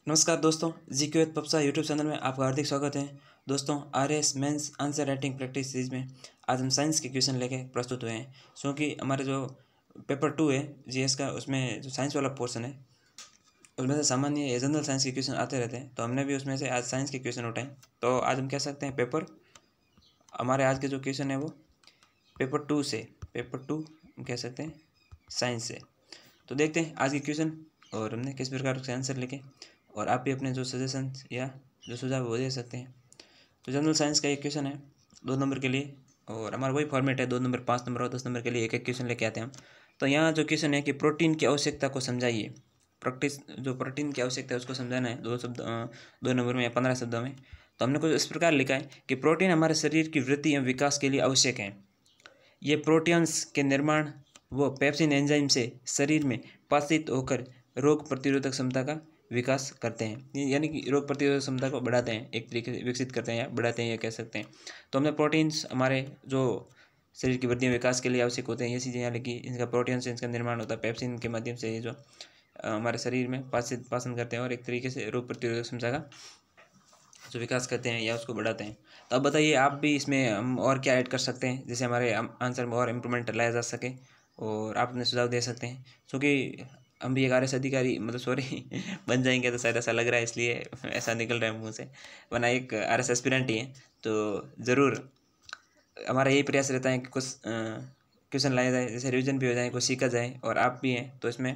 नमस्कार दोस्तों, GK with Papsa YouTube channel में आपका हार्दिक स्वागत है। दोस्तों, RS mains answer writing practice series में आज हम साइंस के क्वेश्चन लेके प्रस्तुत हुए हैं। क्योंकि हमारे जो पेपर 2 है जीएस का, उसमें जो साइंस वाला पोर्शन है उसमें से सामान्य जनरल साइंस के क्वेश्चन आते रहते हैं, तो हमने भी उसमें से आज साइंस के क्वेश्चन उठाए। तो आज हम कह सकते हैं हमारे आज के जो क्वेश्चन है वो पेपर 2 हम कह सकते हैं साइंस से। तो देखते हैं आज के क्वेश्चन और हमने किस प्रकार से आंसर लिखे, और आप भी अपने जो सजेशन या जो सुझाव वो दे सकते हैं। तो जनरल साइंस का एक क्वेश्चन है 2 नंबर के लिए, और हमारा वही फॉर्मेट है 2 नंबर, 5 नंबर और 10 नंबर के लिए एक एक क्वेश्चन लेके आते हैं हम। तो यहाँ जो क्वेश्चन है कि प्रोटीन की आवश्यकता को समझाइए। प्रैक्टिस जो प्रोटीन की आवश्यकता है उसको समझाना है 2 नंबर में या 15 शब्दों में। तो हमने कुछ इस प्रकार लिखा है कि प्रोटीन हमारे शरीर की वृद्धि एवं विकास के लिए आवश्यक है। ये प्रोटीन्स के निर्माण व पेप्सिन एंजाइम से शरीर में पाचित होकर रोग प्रतिरोधक क्षमता का विकास करते हैं, यानी कि रोग प्रतिरोधक क्षमता को बढ़ाते हैं, एक तरीके से विकसित करते हैं या बढ़ाते हैं, या कह सकते हैं। तो हमने प्रोटीन्स हमारे जो शरीर की वृद्धि विकास के लिए आवश्यक होते हैं ये चीज़ें यहाँ लिखी। इनका प्रोटीन से इनका निर्माण होता है पेप्सिन के माध्यम से, ये जो हमारे शरीर में पाचन करते हैं और एक तरीके से रोग प्रतिरोधक क्षमता का जो विकास करते हैं या उसको बढ़ाते हैं। तो अब बताइए आप भी इसमें हम और क्या ऐड कर सकते हैं जिससे हमारे आंसर में और इम्प्रूवमेंट लाया जा सके, और आप अपने सुझाव दे सकते हैं। क्योंकि हम भी एक आरएस अधिकारी बन जाएंगे तो शायद ऐसा लग रहा है, इसलिए ऐसा निकल रहा है मुँह से, वरना एक आरएस एस्पिरेंट ही है। तो ज़रूर हमारा यही प्रयास रहता है कि कुछ क्वेश्चन लाया जाए, जैसे रिवीजन भी हो जाए, कुछ सीखा जाए। और आप भी हैं तो इसमें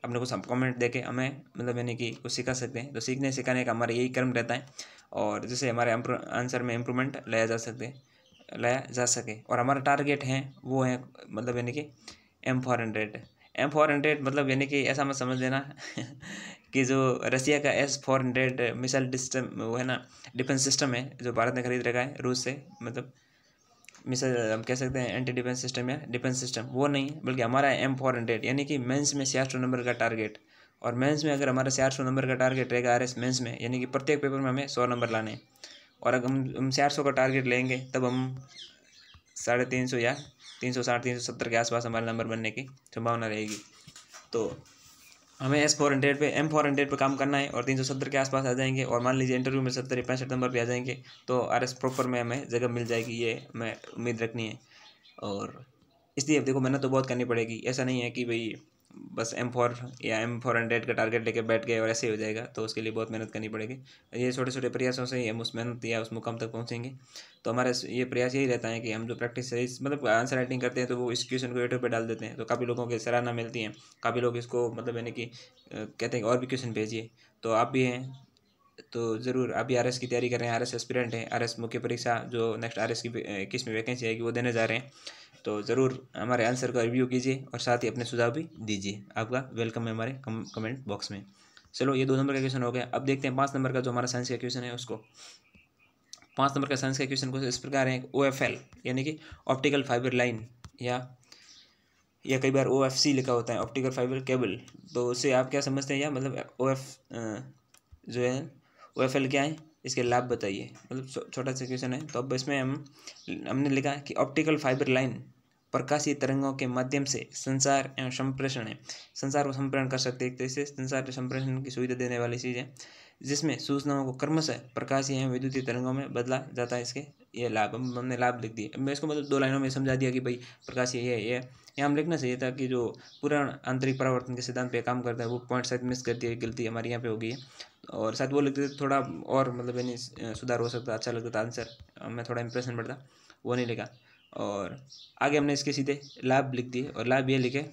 अपने कुछ कमेंट देके हमें यानी कि कुछ सिखा सकते हैं। तो सीखने सिखाने का हमारा यही कर्म रहता है, और जिससे हमारे आंसर में इम्प्रूवमेंट लाया जा सके। और हमारा टारगेट है वो है यानी कि M400 यानी कि ऐसा मत समझ लेना कि जो रसिया का S-400 मिसाइल सिस्टम वो है ना, डिफेंस सिस्टम है जो भारत ने खरीद रखा है रूस से, मिसाइल हम कह सकते हैं एंटी डिफेंस सिस्टम या डिफेंस सिस्टम, वो नहीं है, बल्कि हमारा M400 यानी कि मेंस में 600 नंबर का टारगेट। और मेंस में अगर हमारा 600 नंबर का टारगेट रहेगा आरएस मेंस में, यानी कि प्रत्येक पेपर में हमें 100 नंबर लाने हैं। और अगर हम 400 का टारगेट लेंगे तब हम 350 या 360 370 के आसपास हमारे नंबर बनने की संभावना रहेगी। तो हमें M400 पे काम करना है और 370 के आसपास आ जाएंगे, और मान लीजिए इंटरव्यू में 70 या 65 नंबर पे आ जाएंगे तो आरएस प्रॉपर में हमें जगह मिल जाएगी, ये हमें उम्मीद रखनी है। और इसलिए अब देखो मेहनत तो बहुत करनी पड़ेगी, ऐसा नहीं है कि भाई बस M4 या M400 का टारगेट लेके बैठ गए और ऐसे ही हो जाएगा। तो उसके लिए बहुत मेहनत करनी पड़ेगी। ये छोटे छोटे प्रयासों से ही हम उस मेहनत या उस मुकाम तक पहुँचेंगे। तो हमारा ये प्रयास यही रहता है कि हम जो प्रैक्टिस है आंसर राइटिंग करते हैं तो वो इस क्वेश्चन को यूट्यूब पर डाल देते हैं, तो काफ़ी लोगों की सराहना मिलती है। काफ़ी लोग इसको यानी कि कहते हैं और भी क्वेश्चन भेजिए। तो आप भी हैं तो ज़रूर आप भी आरएस की तैयारी कर रहे हैं, आरएस एस्पिरेंट हैं, आरएस मुख्य परीक्षा जो नेक्स्ट आरएस की 21वीं वैकेंसी आएगी वो देने जा रहे हैं। तो ज़रूर हमारे आंसर का रिव्यू कीजिए और साथ ही अपने सुझाव भी दीजिए। आपका वेलकम है हमारे कमेंट बॉक्स में। चलो, ये 2 नंबर का क्वेश्चन हो गया। अब देखते हैं 5 नंबर का जो हमारा साइंस का क्वेश्चन है उसको। 5 नंबर का साइंस का क्वेश्चन कुछ इस प्रकार है, OFL यानी कि ऑप्टिकल फाइबर लाइन, या कई बार OFC लिखा होता है, ऑप्टिकल फाइबर केबल। तो उससे आप क्या समझते हैं, या जो है OFL क्या है, इसके लाभ बताइए। छोटा सा क्वेश्चन है। तो अब इसमें हमने लिखा कि ऑप्टिकल फाइबर लाइन प्रकाशीय तरंगों के माध्यम से संचार एवं संप्रेषण है। संचार को संप्रेषण कर सकते हैं, एक तरह से संचार संप्रेषण की सुविधा देने वाली चीज़ है, जिसमें सूचनाओं को क्रमशः प्रकाशीय एवं विद्युतीय तरंगों में बदला जाता है। इसके ये लाभ हमने लाभ लिख दिए। मैं इसको 2 लाइनों में समझा दिया कि भाई प्रकाशीय ये यहाँ हम लिखना चाहिए था कि जो पूरा आंतरिक परावर्तन के सिद्धांत पे काम करता है, वो पॉइंट शायद मिस कर दिया, गलती हमारी यहाँ पे हो गई है। और शायद वो लिखते थोड़ा और यानी सुधार हो सकता, अच्छा लगता था आंसर, मैं थोड़ा इंप्रेशन बढ़ता, वो नहीं लिखा। और आगे हमने इसके सीधे लाभ लिख दिए, और लाभ ये लिखे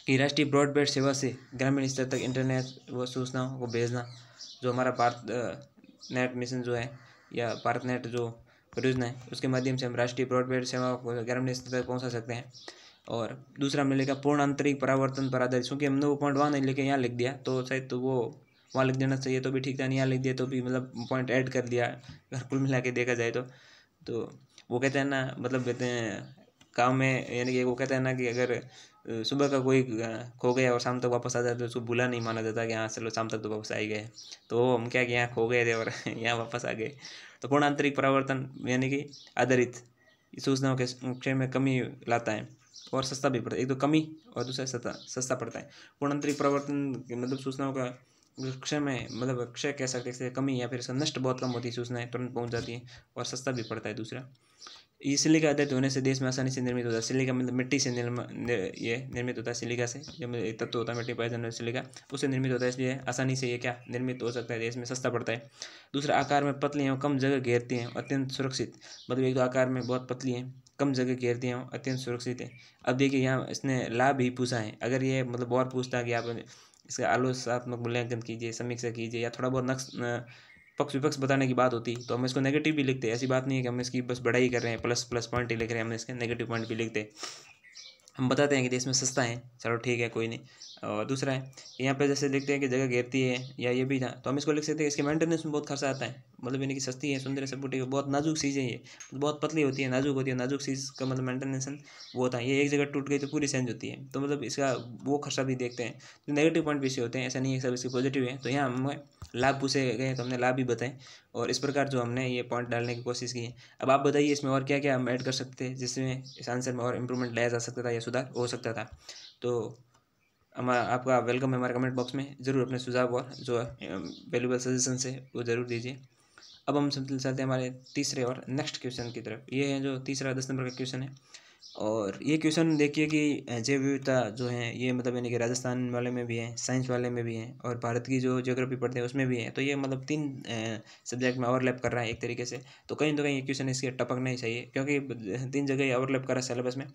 कि राष्ट्रीय ब्रॉडबैंड सेवा से ग्रामीण स्तर तक इंटरनेट व सूचनाओं को भेजना। जो हमारा भारत नेट मिशन जो है, या भारत नेट जो परियोजना है, उसके माध्यम से हम राष्ट्रीय ब्रॉडबैंड सेवाओं को ग्रामीण स्तर तक पहुंचा सकते हैं। और दूसरा हमने लिखा पूर्ण आंतरिक परावर्तन पर आधारित, क्योंकि हमने वो पॉइंट वहाँ नहीं लिखे, यहाँ लिख दिया, तो शायद तो वो वहाँ लिख देना चाहिए तो भी ठीक था, नहीं यहाँ लिख दिया तो भी पॉइंट ऐड कर दिया। अगर कुल मिला के देखा जाए तो वो कहते हैं ना, कहते हैं गाँव में, यानी कि वो कहते हैं ना कि अगर सुबह का कोई खो गया और शाम तक वापस आ जाए तो उसको बुला नहीं माना जाता कि हाँ चलो शाम तक तो वापस आ ही गए। तो हम क्या कि यहाँ खो गए थे और यहाँ वापस आ गए। तो पूर्ण आंतरिक परावर्तन यानी कि आधारित सूचनाओं के क्षेत्र में कमी लाता है। और सस्ता भी पड़ता है। एक तो कमी और दूसरा सस्ता पड़ता है। पूर्णांतरिक परिवर्तन मतलब सूचनाओं का क्षय में मतलब क्षय कह सकते हैं, कमी या फिर इसका नष्ट बहुत कम होती है, सूचनाएं तुरंत पहुंच जाती है और सस्ता भी पड़ता है। दूसरा, ये सिलिका आधारित होने से देश में आसानी से निर्मित होता है। सिलिका मतलब मिट्टी से ये निर्मित होता है, सिलिका से जब एक तत्व होता है मिट्टी पाया जाने वाला सिलिका, उससे निर्मित होता है, इसलिए आसानी से ये क्या निर्मित हो सकता है, देश में सस्ता पड़ता है। दूसरा, आकार में पतली है, कम जगह घेरती हैं, अत्यंत सुरक्षित। मतलब एक तो आकार में बहुत पतली है, कम जगह घेरती हैं, अत्यंत सुरक्षित है। अब देखिए यहाँ इसने लाभ ही पूछा है, अगर ये मतलब और पूछता कि आप इसका आलोचनात्मक मूल्यांकन कीजिए, समीक्षा कीजिए या थोड़ा बहुत पक्ष विपक्ष बताने की बात होती तो हम इसको नेगेटिव भी लिखते। ऐसी बात नहीं है कि हम इसकी बस बढ़ाई कर रहे हैं, प्लस प्लस पॉइंट ही लिख रहे हैं, हम इसके नेगेटिव पॉइंट भी लिखते। हम बताते हैं कि देश में सस्ता है, चलो ठीक है कोई नहीं। और दूसरा है यहाँ पे जैसे देखते हैं कि जगह घेरती है या ये भी था, तो हम इसको लिख सकते हैं इसके मेंटेनेंस में बहुत खर्चा आता है। मतलब यानी कि सस्ती है, सुंदर है, सब ठीक है, बहुत नाजुक चीज़ है ये, बहुत पतली होती है, नाजुक होती है, नाजुक चीज़ का मतलब मेंटेनेंस वो होता है। ये एक जगह टूट गई तो पूरी चेंज होती है, तो मतलब इसका वो खर्चा भी देखते हैं। तो नेगेटिव पॉइंट भी इसे होते हैं, ऐसा नहीं है सब इसके पॉजिटिव है। तो यहाँ हमें लाभ पूछे गए तो हमने लाभ भी बताए, और इस प्रकार जो हमने ये पॉइंट डालने की कोशिश की है। अब आप बताइए इसमें और क्या क्या हम ऐड कर सकते हैं जिसमें इस आंसर में और इम्प्रूवमेंट लाया जा सकता था या सुधार हो सकता था। तो हम आपका वेलकम है हमारे कमेंट बॉक्स में, ज़रूर अपने सुझाव और जो वैल्यूबल सजेशन है वो ज़रूर दीजिए। अब हम चलते हैं हमारे तीसरे और नेक्स्ट क्वेश्चन की तरफ। ये है जो तीसरा 10 नंबर का क्वेश्चन है, और ये क्वेश्चन देखिए कि जैव विविधता जो है ये मतलब यानी कि राजस्थान वाले में भी है, साइंस वाले में भी है, और भारत की जो ज्योग्राफी पढ़ते हैं उसमें भी है। तो ये मतलब 3 सब्जेक्ट में ओवरलैप कर रहा है एक तरीके से। तो कहीं ना कहीं ये क्वेश्चन इसके टपकना ही चाहिए, क्योंकि 3 जगह ओवरलैप कर रहा है सिलेबस में,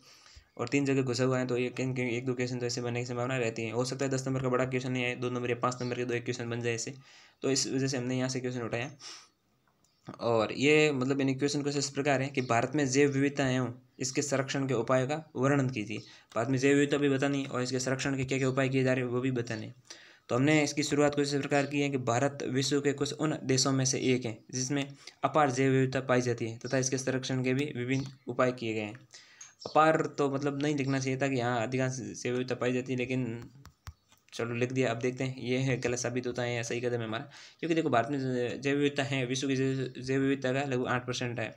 और 3 जगह घुसा हुआ है। तो ये कहीं कहीं एक दो क्वेश्चन तो ऐसे बनने की संभावना रहती है। हो सकता है 10 नंबर का बड़ा क्वेश्चन नहीं है, 2 नंबर या 5 नंबर के 2 एक क्वेश्चन बन जाए ऐसे। तो इस वजह से हमने यहाँ से क्वेश्चन उठाया। और ये मतलब यानी क्वेश्चन कुछ इस प्रकार है कि भारत में जैव विविधता एवं इसके संरक्षण के उपायों का वर्णन कीजिए। भारत में जैव विविधता भी बतानी और इसके संरक्षण के क्या क्या उपाय किए जा रहे हैं वो भी बताने। तो हमने इसकी शुरुआत कुछ इस प्रकार की है कि भारत विश्व के कुछ उन देशों में से एक है जिसमें अपार जैव विविधता पाई जाती है तथा इसके संरक्षण के भी विभिन्न उपाय किए गए हैं। अपार तो मतलब नहीं लिखना चाहिए था कि यहाँ अधिकांश जैव विविधता पाई जाती है, लेकिन चलो लिख दिया। अब देखते हैं ये है गलत साबित होता है या सही कदम है हमारा, क्योंकि देखो भारत में जैव विविधता है, विश्व की जैव विविधता का लगभग 8% है।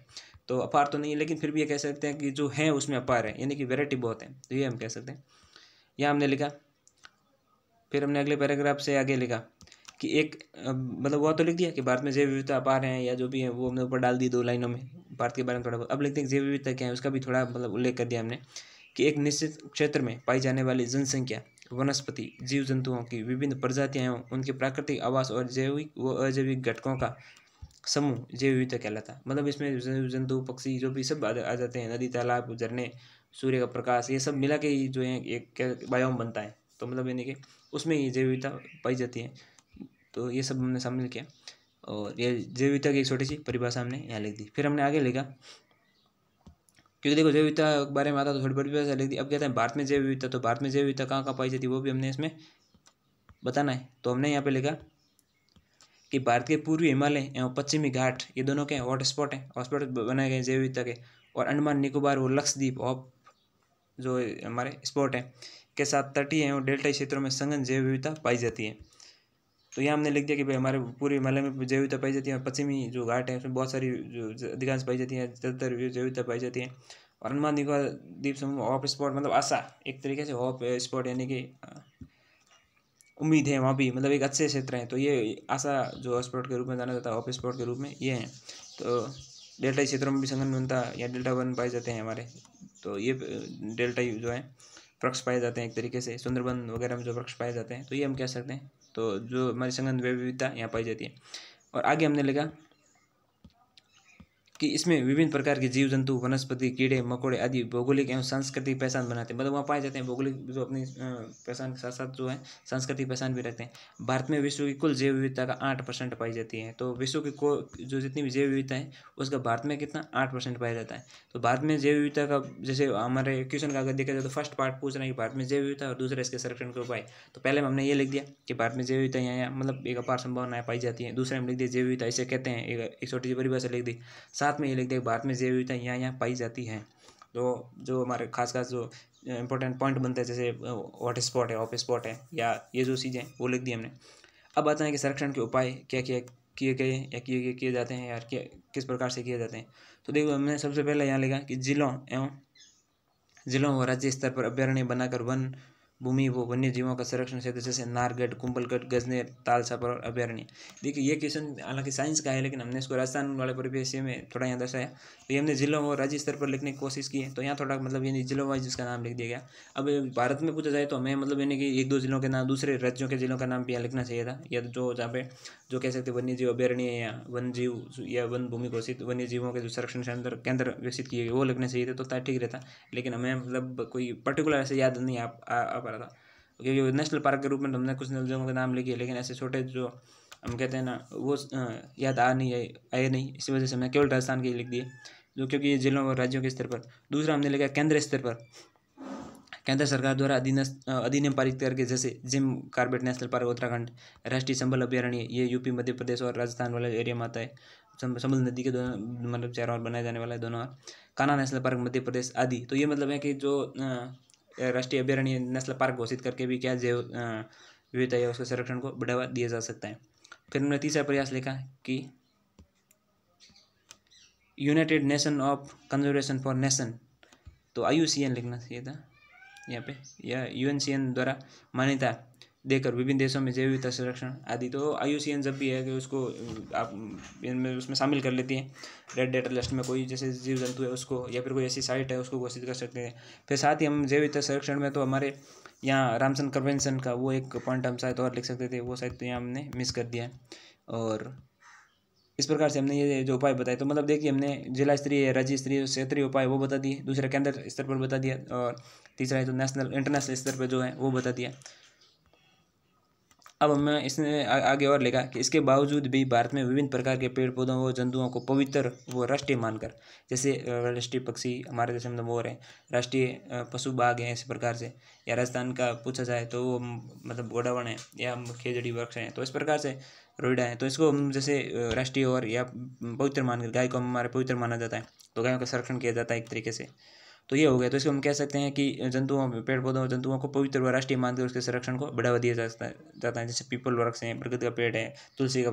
तो अपार तो नहीं है, लेकिन फिर भी ये कह सकते हैं कि जो है उसमें अपार है, यानी कि वैरायटी बहुत है, तो ये हम कह सकते हैं। यहाँ हमने लिखा, फिर हमने अगले पैराग्राफ से आगे लिखा कि एक मतलब वो तो लिख दिया कि भारत में जैव विविधता अपार है या जो भी है वो हमने ऊपर डाल दी 2 लाइनों में भारत के बारे में थोड़ा बहुत। अब लिखते हैं जैव विविधता क्या है, उसका भी थोड़ा मतलब उल्लेख कर दिया हमने कि एक निश्चित क्षेत्र में पाई जाने वाली जनसंख्या, वनस्पति, जीव जंतुओं की विभिन्न प्रजातियां एवं उनके प्राकृतिक आवास और जैविक व अजैविक घटकों का समूह जैव विविधता कहलाता है। मतलब इसमें जीव जंतु, पक्षी जो भी सब आ जाते हैं, नदी, तालाब, झरने, सूर्य का प्रकाश, ये सब मिला के ही जो है एक बायोम बनता है। तो मतलब यानी कि उसमें ही जैव विविधता पाई जाती है। तो ये सब हमने शामिल किया, और ये जैव विविधता की एक छोटी सी परिभाषा हमने यहाँ लिख दी। फिर हमने आगे लिखा, क्योंकि देखो जैव विविधता के बारे में आता तो थोड़ी परिभाषा लिख दी। अब कहते हैं भारत में जैव विविधता, तो भारत में जैव विविधता कहाँ कहाँ पाई जाती है वो भी हमने इसमें बताना है। तो हमने यहाँ पे लिखा कि भारत के पूर्वी हिमालय एवं पश्चिमी घाट ये दोनों के हॉटस्पॉट हैं, हॉटस्पॉट बनाए गए जैव विविधता के। और अंडमान निकोबार और लक्षद्वीप ऑफ जो हमारे स्पॉट है के साथ तटीय एवं डेल्टाई क्षेत्रों में सघन जैव विविधता पाई जाती है। तो यहाँ हमने लिख दिया कि भाई हमारे पूर्वी हिमालय में जैव विविधता पाई जाती है, और पश्चिमी जो घाट है उसमें बहुत सारी जो अधिकांश पाई जाती है, ज़्यादातर जैव विविधता पाई जाती है। और अंडमान निकोबार द्वीप समूह हॉट स्पॉट मतलब आशा, एक तरीके से हॉट स्पॉट यानी कि उम्मीद है वहाँ भी, मतलब एक अच्छे क्षेत्र हैं। तो ये आशा जो हॉट स्पॉट के रूप में जाना जाता है, हॉट स्पॉट के रूप में ये हैं। तो डेल्टाई क्षेत्रों में भी संघन वनता या डेल्टा वन पाए जाते हैं हमारे। तो ये डेल्टाई जो है वृक्ष पाए जाते हैं एक तरीके से, सुंदरबन वगैरह में जो वृक्ष पाए जाते हैं, तो ये हम कह सकते हैं। तो जो हमारी संघन विविधता यहाँ पाई जाती है। और आगे हमने लिखा कि इसमें विभिन्न प्रकार के जीव जंतु, वनस्पति, कीड़े मकोड़े आदि भौगोलिक एवं सांस्कृतिक पहचान बनाते हैं। मतलब वहाँ पाए जाते हैं भौगोलिक जो अपनी पहचान के साथ साथ जो है सांस्कृतिक पहचान भी रखते हैं। भारत में विश्व की कुल जैव विविधता का 8% पाई जाती है। तो विश्व की जो जितनी भी जैव विविधता है उसका भारत में कितना 8% पाया जाता है। तो भारत में जैव विविधता का जैसे हमारे क्वेश्चन का अगर देखा जाए तो फर्स्ट पार्ट पूछ रहे हैं कि भारत में जैव विविधता और दूसरा इसके संरक्षण के उपाय। तो पहले में हमने ये लिख दिया कि भारत में जैव विविधता यहाँ मतलब एक अपार संभावनाएं पाई जाती है। दूसरे में लिख दिया जैव विविधता इसे कहते हैं, एक छोटी सी परिभाषा लिख दी। साथ में ये लिख दिया भारत में जैव विविधता यहाँ पाई जाती है। तो जो हमारे खास जो इंपॉर्टेंट पॉइंट बनते हैं जैसे हॉट स्पॉट है, ऑफ स्पॉट है, या ये जो चीज़ें वो लिख दी हमने। अब आता है कि संरक्षण के उपाय क्या क्या किए गए या किए जाते हैं, यार किस प्रकार से किए जाते हैं। तो देखो हमने सबसे पहले यहाँ लिखा कि जिलों एवं जिलों व राज्य स्तर पर अभ्यारण्य बनाकर वन भूमि व वन्य जीवों का संरक्षण क्षेत्र जैसे नारगढ़, कुंभलगढ़, गजनेर, तालछापर और अभ्यारण्य। देखिए ये क्वेश्चन हालांकि साइंस का है, लेकिन हमने इसको राजस्थान वाले परिवेश में थोड़ा यहाँ दर्शाया, तो ये हमने जिलों और राज्य स्तर पर लिखने की कोशिश की है, तो यहाँ थोड़ा मतलब यानी जिलों वाइज इसका नाम लिख दिया गया। अब भारत में पूछा जाए तो हमें मतलब यानी कि एक दो जिलों के नाम, दूसरे राज्यों के जिलों का नाम भी यहाँ लिखना चाहिए था, या जो जहाँ पे जो कह सकते वन्य जीव अभ्यारण्य या वन जीव या वन भूमि घोषित वन्य जीवों के जो संरक्षण केंद्र विकसित किए गए वो लिखने चाहिए थे, तो ठीक रहता। लेकिन हमें मतलब कोई पर्टिकुलर ऐसे याद नहीं आ पा रहा था, क्योंकि नेशनल पार्क के रूप में हमने कुछ जगहों के नाम लिखे, लेकिन ऐसे छोटे जो हम कहते हैं ना वो याद आए नहीं, इसी वजह से हमने केवल राजस्थान के लिख दिए, जो क्योंकि ये जिलों और राज्यों के स्तर पर। दूसरा हमने लिखा केंद्र स्तर पर, केंद्र सरकार द्वारा अधिनियम पारित करके, जैसे Jim Corbett national park Uttarakhand, राष्ट्रीय संबल अभ्यारण्य ये यूपी, मध्य प्रदेश और राजस्थान वाले एरिया में आता है। संबल नदी के दोनों मतलब चारों ओर बनाया जाने वाला है दोनों ओर। कान्हा नेशनल पार्क मध्य प्रदेश आदि। तो ये मतलब है कि जो राष्ट्रीय अभ्यारण्य नेशनल पार्क घोषित करके भी क्या जैव विविधता या उसके संरक्षण को बढ़ावा दिया जा सकता है। फिर हमने तीसरा प्रयास लिखा कि United nation of conservation for nation, तो IUCN लिखना चाहिए था यहाँ पे, या UNCN द्वारा मान्यता देकर विभिन्न देशों में जैव विविधता संरक्षण आदि। तो IUCN जब भी है कि उसको आप इनमें उसमें शामिल कर लेती हैं रेड डेटा लिस्ट में, कोई जैसे जीव जंतु है उसको, या फिर कोई ऐसी साइट है उसको घोषित कर सकते हैं। फिर साथ ही हम जैव विविधता संरक्षण में तो हमारे यहाँ रामसन कन्वेंशन का वो एक पॉइंट हम शायद और लिख सकते थे, वो शायद तो यहाँ हमने मिस कर दिया है। और इस प्रकार से हमने ये जो उपाय बताए, तो मतलब देखिए हमने जिला स्तरीय, राज्य स्तरीय, क्षेत्रीय उपाय वो बता दिए, दूसरा केंद्र स्तर पर बता दिया, और तीसरा है तो नेशनल इंटरनेशनल स्तर पर जो है वो बता दिया। अब हमें इसने आगे और लिखा कि इसके बावजूद भी भारत में विभिन्न प्रकार के पेड़ पौधों व जंतुओं को पवित्र व राष्ट्रीय मानकर, जैसे राष्ट्रीय पक्षी हमारे जैसे मतलब मोर है, राष्ट्रीय पशु बाघ हैं, इस प्रकार से, या राजस्थान का पूछा जाए तो वो मतलब गोडावण है, या खेजड़ी वृक्ष हैं, तो इस प्रकार से रोइडा है, तो इसको हम जैसे राष्ट्रीय और या पवित्र मानकर, गाय को हमारे पवित्र माना जाता है, तो गायों का संरक्षण किया जाता है एक तरीके से। तो ये हो गया, तो इसको हम कह सकते हैं कि जंतुओं, पेड़ पौधों और जंतुओं को पवित्र व राष्ट्रीय मानकर उसके संरक्षण को बढ़ावा दिया जाता है। जैसे पीपल वृक्ष हैं, बरगद का पेड़ है, तुलसी का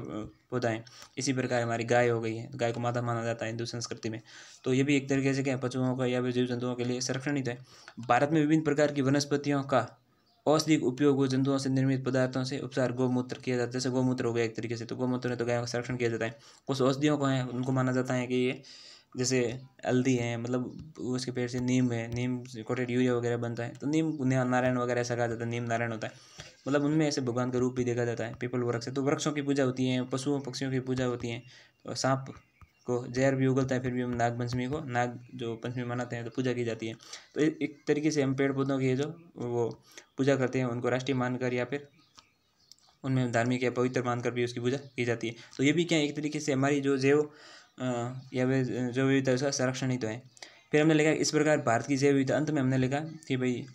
पौधा है, इसी प्रकार हमारी गाय हो गई है, गाय को माता माना जाता है हिंदू संस्कृति में, तो ये भी एक तरीके से क्या पशुओं का या जीव जंतुओं के लिए संरक्षण ही है। भारत में विभिन्न प्रकार की वनस्पतियों का औषधिक उपयोग व जंतुओं से निर्मित पदार्थों से उपचार गौमूत्र किया जाता है, जैसे गौमूत्र हो गया एक तरीके से, तो गौमूत्र में तो गायों का संरक्षण किया जाता है। कुछ औषधियों को हैं उनको माना जाता है कि ये जैसे हल्दी है, मतलब उसके पेड़ से नीम है, नीम कोटेड यूरिया वगैरह बनता है, तो नीम नारायण वगैरह ऐसा कहा जाता है, नीम नारायण होता है, मतलब उनमें ऐसे भगवान का रूप भी देखा जाता है। पीपल वृक्ष है तो वृक्षों की पूजा होती है, पशुओं पक्षियों की पूजा होती है, तो सांप को जहर भी उगलता है, फिर भी हम नाग पंचमी को, नाग जो पंचमी मनाते हैं तो पूजा की जाती है। तो एक तरीके से हम पेड़ पौधों की जो वो पूजा करते हैं, उनको राष्ट्रीय मानकर या फिर उनमें धार्मिक या पवित्र मानकर भी उसकी पूजा की जाती है। तो ये भी क्या एक तरीके से हमारी जो जैव या वे जो विविधता उसका संरक्षण ही तो है। फिर हमने लिखा इस प्रकार भारत की जैव विविधता, अंत में हमने लिखा कि भाई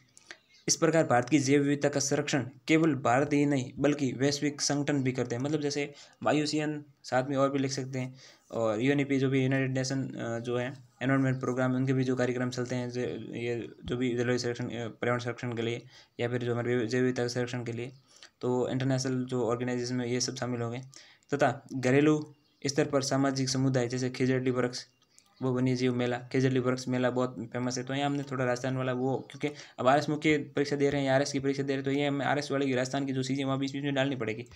इस प्रकार भारत की जैव विविधता का संरक्षण केवल भारत ही नहीं बल्कि वैश्विक संगठन भी करते हैं, मतलब जैसे IUCN, साथ में और भी लिख सकते हैं, और UNEP जो भी यूनाइटेड नेशन जो है एनवायरमेंट प्रोग्राम, उनके भी जो कार्यक्रम चलते हैं, ये जो भी जलवायु संरक्षण, पर्यावरण संरक्षण के लिए, या फिर जो हमारे जैव विविधता संरक्षण के लिए, तो इंटरनेशनल जो ऑर्गेनाइजेशन में ये सब शामिल हो गए। तथा घरेलू स्तर पर सामाजिक समुदाय, जैसे खेजड़ी वृक्ष, वो वन्य जीव मेला, खेजड़ी वृक्ष मेला बहुत फेमस है, तो यहाँ हमने थोड़ा राजस्थान वाला वो, क्योंकि अब RS मुख्य परीक्षा दे रहे हैं, RS की परीक्षा दे रहे हैं, तो ये हमें RS वाले की राजस्थान की जो चीज़ें वहाँ बीच बीच में डालनी पड़ेगी,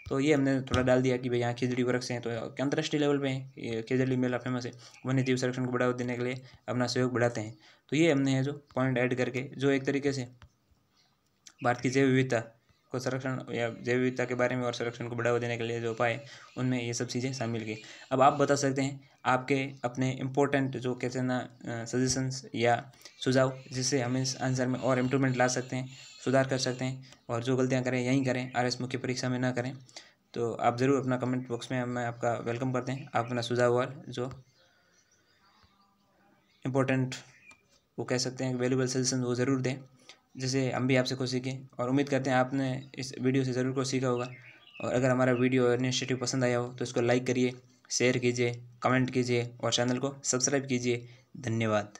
तो ये हमने थोड़ा डाल दिया कि भाई यहाँ खेजड़ी वृक्ष हैं, तो अंतर्राष्ट्रीय लेवल पे खेजड़ी मेला फेमस है, वन्य जीव संरक्षण को बढ़ावा देने के लिए अपना सहयोग बढ़ाते हैं। तो ये हमने जो पॉइंट ऐड करके जो एक तरीके से भारत की जैव विविधता को संरक्षण या जैव विविधता के बारे में और संरक्षण को बढ़ावा देने के लिए जो उपाय, उनमें ये सब चीज़ें शामिल की। अब आप बता सकते हैं आपके अपने इम्पोर्टेंट जो कहते हैं ना सजेशंस या सुझाव, जिससे हम इस आंसर में और इम्प्रूवमेंट ला सकते हैं, सुधार कर सकते हैं, और जो गलतियाँ करें यहीं करें, RS मुख्य परीक्षा में ना करें। तो आप ज़रूर अपना कमेंट बॉक्स में हमें आपका वेलकम करते हैं, आप अपना सुझाव और जो इम्पोर्टेंट वो कह सकते हैं वैल्यूबल सजेशन वो ज़रूर दें, जिसे हम भी आपसे कुछ सीखें, और उम्मीद करते हैं आपने इस वीडियो से ज़रूर कुछ सीखा होगा। और अगर हमारा वीडियो इनिशिएटिव पसंद आया हो तो इसको लाइक करिए, शेयर कीजिए, कमेंट कीजिए और चैनल को सब्सक्राइब कीजिए। धन्यवाद।